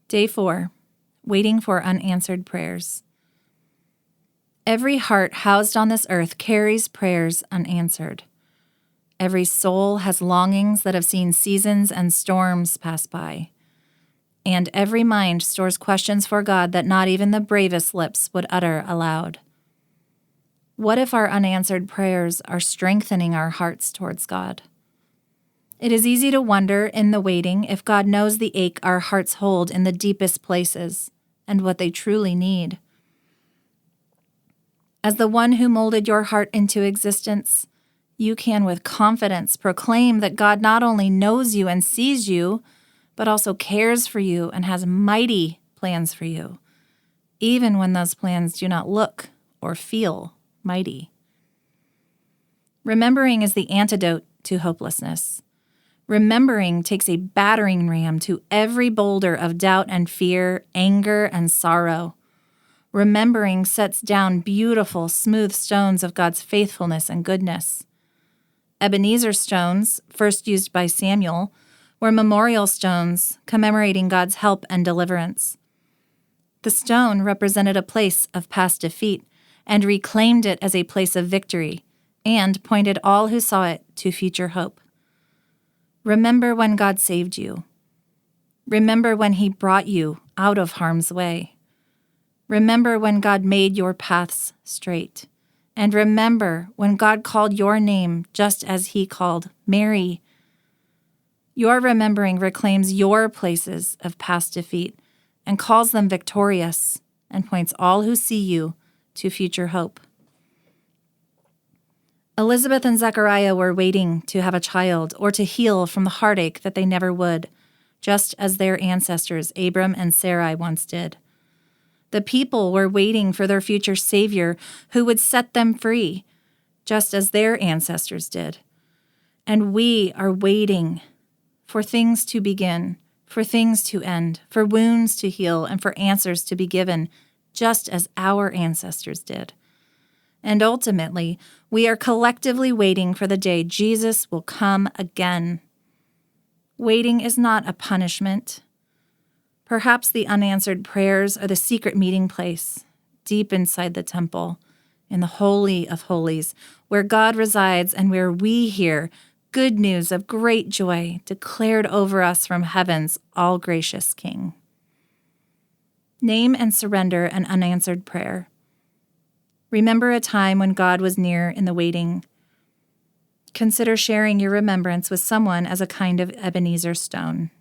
Day 4. Waiting for unanswered prayers. Every heart housed on this earth carries prayers unanswered. Every soul has longings that have seen seasons and storms pass by. And every mind stores questions for God that not even the bravest lips would utter aloud. What if our unanswered prayers are strengthening our hearts towards God? It is easy to wonder in the waiting if God knows the ache our hearts hold in the deepest places and what they truly need. As the one who molded your heart into existence, you can with confidence proclaim that God not only knows you and sees you, but also cares for you and has mighty plans for you, even when those plans do not look or feel mighty. Remembering is the antidote to hopelessness. Remembering takes a battering ram to every boulder of doubt and fear, anger and sorrow. Remembering sets down beautiful, smooth stones of God's faithfulness and goodness. Ebenezer stones, first used by Samuel, were memorial stones commemorating God's help and deliverance. The stone represented a place of past defeat and reclaimed it as a place of victory and pointed all who saw it to future hope. Remember when God saved you. Remember when He brought you out of harm's way. Remember when God made your paths straight. And remember when God called your name just as He called Mary. Your remembering reclaims your places of past defeat and calls them victorious and points all who see you to future hope. Elizabeth and Zechariah were waiting to have a child or to heal from the heartache that they never would, just as their ancestors Abram and Sarai once did. The people were waiting for their future Savior who would set them free, just as their ancestors did. And we are waiting for things to begin, for things to end, for wounds to heal, and for answers to be given, just as our ancestors did. And ultimately, we are collectively waiting for the day Jesus will come again. Waiting is not a punishment. Perhaps the unanswered prayers are the secret meeting place, deep inside the temple, in the Holy of Holies, where God resides and where we hear good news of great joy declared over us from heaven's all-gracious King. Name and surrender an unanswered prayer. Remember a time when God was near in the waiting. Consider sharing your remembrance with someone as a kind of Ebenezer stone.